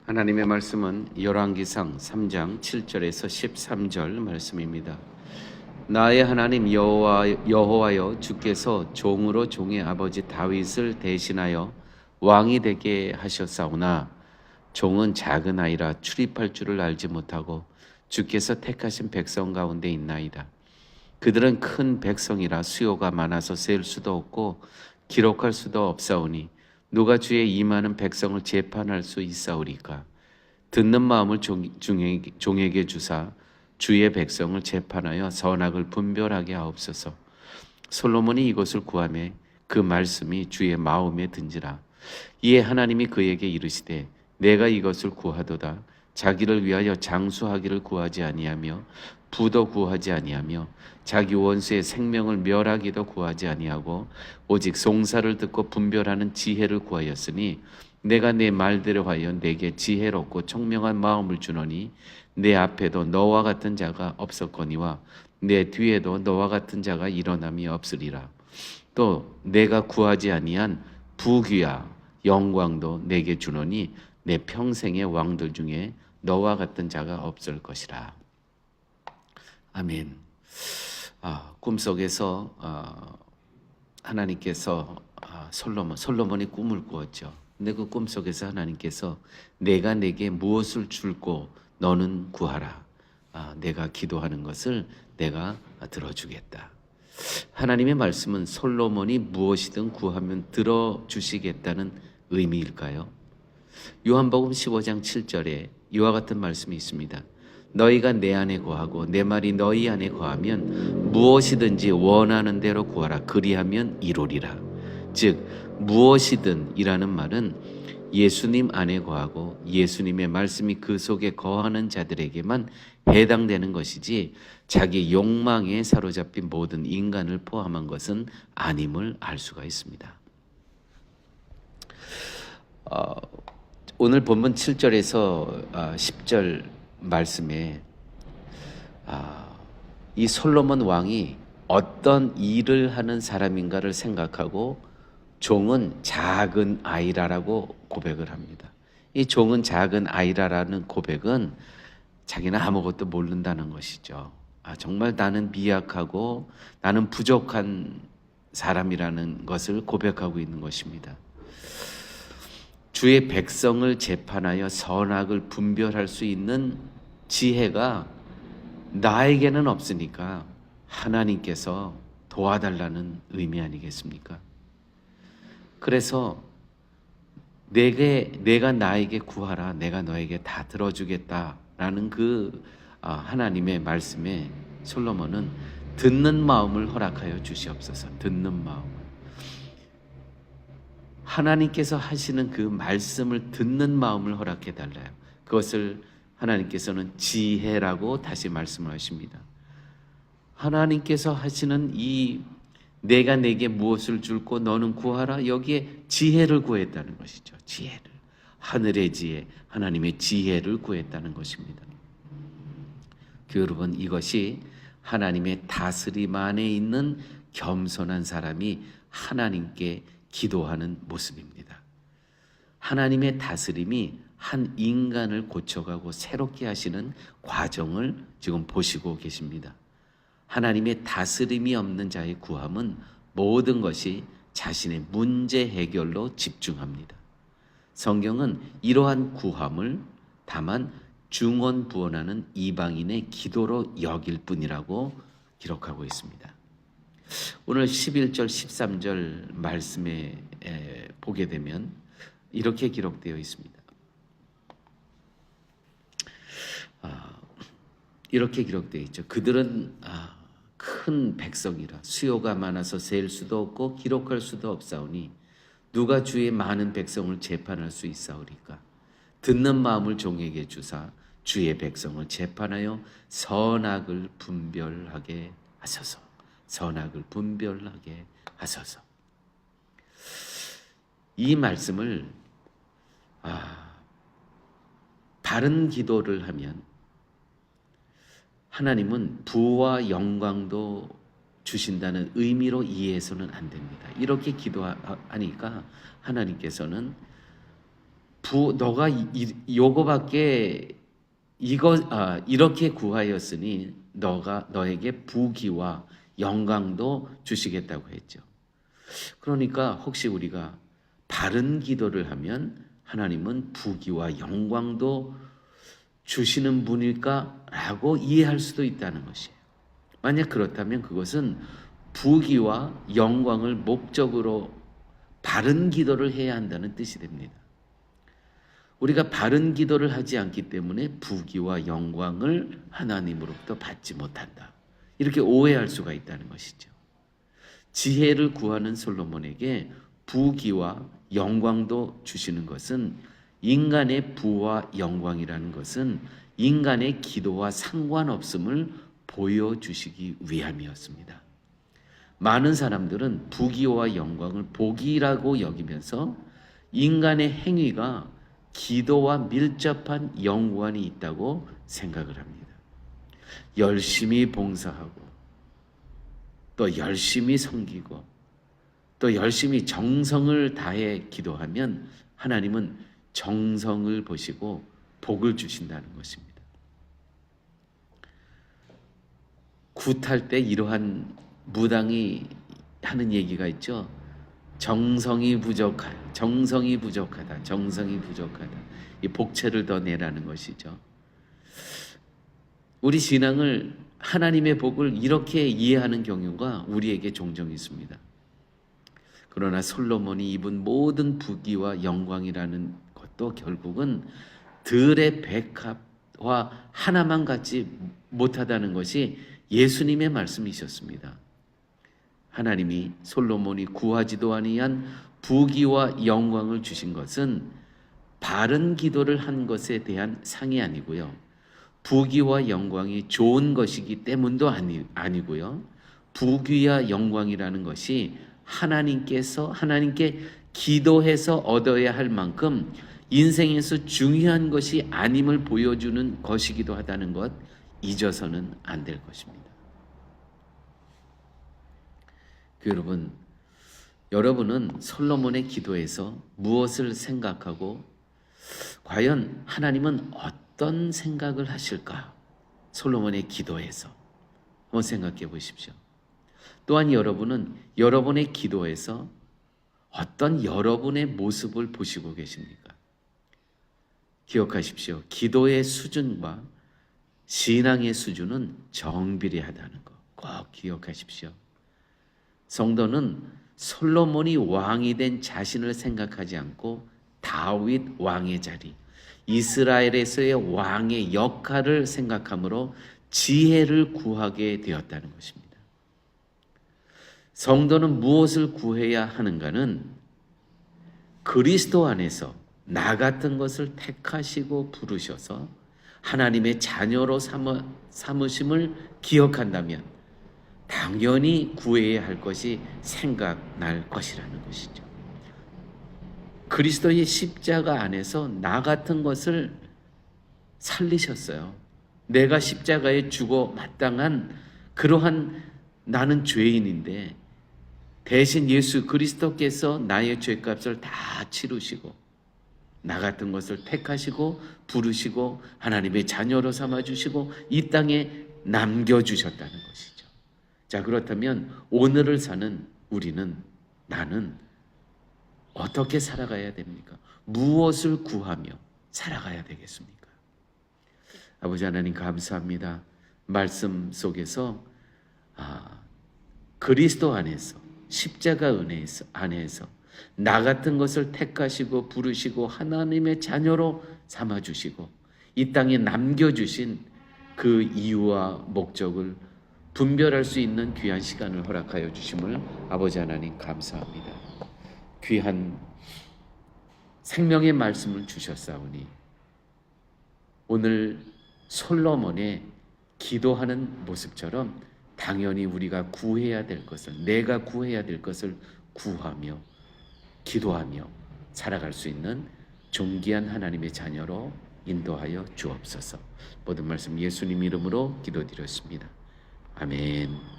하나님의 말씀은 열왕기상 3장 7절에서 13절 말씀입니다. 나의 하나님 여호와여, 주께서 종으로 종의 아버지 다윗을 대신하여 왕이 되게 하셨사오나 종은 작은 아이라 출입할 줄을 알지 못하고 주께서 택하신 백성 가운데 있나이다. 그들은 큰 백성이라 수요가 많아서 셀 수도 없고 기록할 수도 없사오니 누가 주의 이 많은 백성을 재판할 수 있사오리까? 듣는 마음을 종에게 주사 주의 백성을 재판하여 선악을 분별하게 하옵소서. 솔로몬이 이것을 구하매 그 말씀이 주의 마음에 든지라. 이에 하나님이 그에게 이르시되 내가 이것을 구하도다. 자기를 위하여 장수하기를 구하지 아니하며 부도 구하지 아니하며 자기 원수의 생명을 멸하기도 구하지 아니하고 오직 송사를 듣고 분별하는 지혜를 구하였으니 내가 내 말대로 하여 내게 지혜롭고 총명한 마음을 주노니 내 앞에도 너와 같은 자가 없었거니와 내 뒤에도 너와 같은 자가 일어남이 없으리라. 또 내가 구하지 아니한 부귀와 영광도 내게 주노니 내 평생의 왕들 중에 너와 같은 자가 없을 것이라. 아멘. 꿈속에서 하나님께서 솔로몬이 꿈을 꾸었죠. 근데 그 꿈속에서 하나님께서 내가 내게 무엇을 줄고 너는 구하라. 내가 기도하는 것을 내가 들어주겠다. 하나님의 말씀은 솔로몬이 무엇이든 구하면 들어주시겠다는 의미일까요? 요한복음 15장 7절에 이와 같은 말씀이 있습니다. 너희가 내 안에 거하고 내 말이 너희 안에 거하면 무엇이든지 원하는 대로 구하라. 그리하면 이루리라. 즉 무엇이든 이라는 말은 예수님 안에 거하고 예수님의 말씀이 그 속에 거하는 자들에게만 해당되는 것이지 자기 욕망에 사로잡힌 모든 인간을 포함한 것은 아님을 알 수가 있습니다. 오늘 본문 7절에서 10절 말씀에 이 솔로몬 왕이 어떤 일을 하는 사람인가를 생각하고 종은 작은 아이라라고 고백을 합니다. 이 종은 작은 아이라라는 고백은 자기는 아무것도 모른다는 것이죠. 정말 나는 미약하고 나는 부족한 사람이라는 것을 고백하고 있는 것입니다. 주의 백성을 재판하여 선악을 분별할 수 있는 지혜가 나에게는 없으니까 하나님께서 도와달라는 의미 아니겠습니까? 그래서 내가 나에게 구하라. 내가 너에게 다 들어주겠다라는 그 하나님의 말씀에 솔로몬은 듣는 마음을 허락하여 주시옵소서. 듣는 마음을. 하나님께서 하시는 그 말씀을 듣는 마음을 허락해 달라요. 그것을 하나님께서는 지혜라고 다시 말씀을 하십니다. 하나님께서 하시는 이 내가 내게 무엇을 줄고 너는 구하라, 여기에 지혜를 구했다는 것이죠. 지혜를. 하늘의 지혜, 하나님의 지혜를 구했다는 것입니다. 여러분, 이것이 하나님의 다스림 안에 있는 겸손한 사람이 하나님께 기도하는 모습입니다. 하나님의 다스림이 한 인간을 고쳐가고 새롭게 하시는 과정을 지금 보시고 계십니다. 하나님의 다스림이 없는 자의 구함은 모든 것이 자신의 문제 해결로 집중합니다. 성경은 이러한 구함을 다만 중언부언하는 이방인의 기도로 여길 뿐이라고 기록하고 있습니다. 오늘 11절 13절 말씀에 보게 되면 이렇게 기록되어 있습니다. 이렇게 기록되어 있죠. 그들은 큰 백성이라 수요가 많아서 셀 수도 없고 기록할 수도 없사오니 누가 주의 많은 백성을 재판할 수 있사오리까? 듣는 마음을 종에게 주사 주의 백성을 재판하여 선악을 분별하게 하소서. 선악을 분별하게 하소서. 이 말씀을 바른 기도를 하면 하나님은 부와 영광도 주신다는 의미로 이해해서는 안 됩니다. 이렇게 기도하니까 하나님께서는 너가 요거밖에 이렇게 구하였으니 너에게 부귀와 영광도 주시겠다고 했죠. 그러니까 혹시 우리가 바른 기도를 하면 하나님은 부귀와 영광도 주시는 분일까라고 이해할 수도 있다는 것이에요. 만약 그렇다면 그것은 부귀와 영광을 목적으로 바른 기도를 해야 한다는 뜻이 됩니다. 우리가 바른 기도를 하지 않기 때문에 부귀와 영광을 하나님으로부터 받지 못한다. 이렇게 오해할 수가 있다는 것이죠. 지혜를 구하는 솔로몬에게 부귀와 영광도 주시는 것은 인간의 부와 영광이라는 것은 인간의 기도와 상관없음을 보여주시기 위함이었습니다. 많은 사람들은 부귀와 영광을 복이라고 여기면서 인간의 행위가 기도와 밀접한 연관이 있다고 생각을 합니다. 열심히 봉사하고 또 열심히 섬기고 또 열심히 정성을 다해 기도하면 하나님은 정성을 보시고 복을 주신다는 것입니다. 굿할 때 이러한 무당이 하는 얘기가 있죠. 정성이 부족하다. 이 복채를 더 내라는 것이죠. 우리 신앙을 하나님의 복을 이렇게 이해하는 경우가 우리에게 종종 있습니다. 그러나 솔로몬이 입은 모든 부귀와 영광이라는 것도 결국은 들의 백합화 하나만 갖지 못하다는 것이 예수님의 말씀이셨습니다. 하나님이 솔로몬이 구하지도 아니한 부귀와 영광을 주신 것은 바른 기도를 한 것에 대한 상이 아니고요. 부귀와 영광이 좋은 것이기 때문도 아니고요. 부귀와 영광이라는 것이 하나님께 기도해서 얻어야 할 만큼 인생에서 중요한 것이 아님을 보여주는 것이기도 하다는 것 잊어서는 안 될 것입니다. 여러분은 솔로몬의 기도에서 무엇을 생각하고 과연 하나님은 어떤 생각을 하실까? 솔로몬의 기도에서 한번 생각해 보십시오. 또한 여러분은 여러분의 기도에서 어떤 여러분의 모습을 보시고 계십니까? 기억하십시오. 기도의 수준과 신앙의 수준은 정비례하다는 거 꼭 기억하십시오. 성도는 솔로몬이 왕이 된 자신을 생각하지 않고 다윗 왕의 자리, 이스라엘에서의 왕의 역할을 생각함으로 지혜를 구하게 되었다는 것입니다. 성도는 무엇을 구해야 하는가는 그리스도 안에서 나 같은 것을 택하시고 부르셔서 하나님의 자녀로 삼으심을 기억한다면 당연히 구해야 할 것이 생각날 것이라는 것이죠. 그리스도의 십자가 안에서 나 같은 것을 살리셨어요. 내가 십자가에 죽어 마땅한 그러한 나는 죄인인데 대신 예수 그리스도께서 나의 죄값을 다 치르시고 나 같은 것을 택하시고 부르시고 하나님의 자녀로 삼아주시고 이 땅에 남겨주셨다는 것이죠. 자, 그렇다면 오늘을 사는 나는 어떻게 살아가야 됩니까? 무엇을 구하며 살아가야 되겠습니까? 아버지 하나님 감사합니다. 말씀 속에서 그리스도 안에서 십자가 은혜 안에서 나 같은 것을 택하시고 부르시고 하나님의 자녀로 삼아주시고 이 땅에 남겨주신 그 이유와 목적을 분별할 수 있는 귀한 시간을 허락하여 주심을 아버지 하나님 감사합니다. 귀한 생명의 말씀을 주셨사오니 오늘 솔로몬의 기도하는 모습처럼 당연히 우리가 구해야 될 것을 내가 구해야 될 것을 구하며 기도하며 살아갈 수 있는 존귀한 하나님의 자녀로 인도하여 주옵소서. 모든 말씀 예수님 이름으로 기도드렸습니다. 아멘.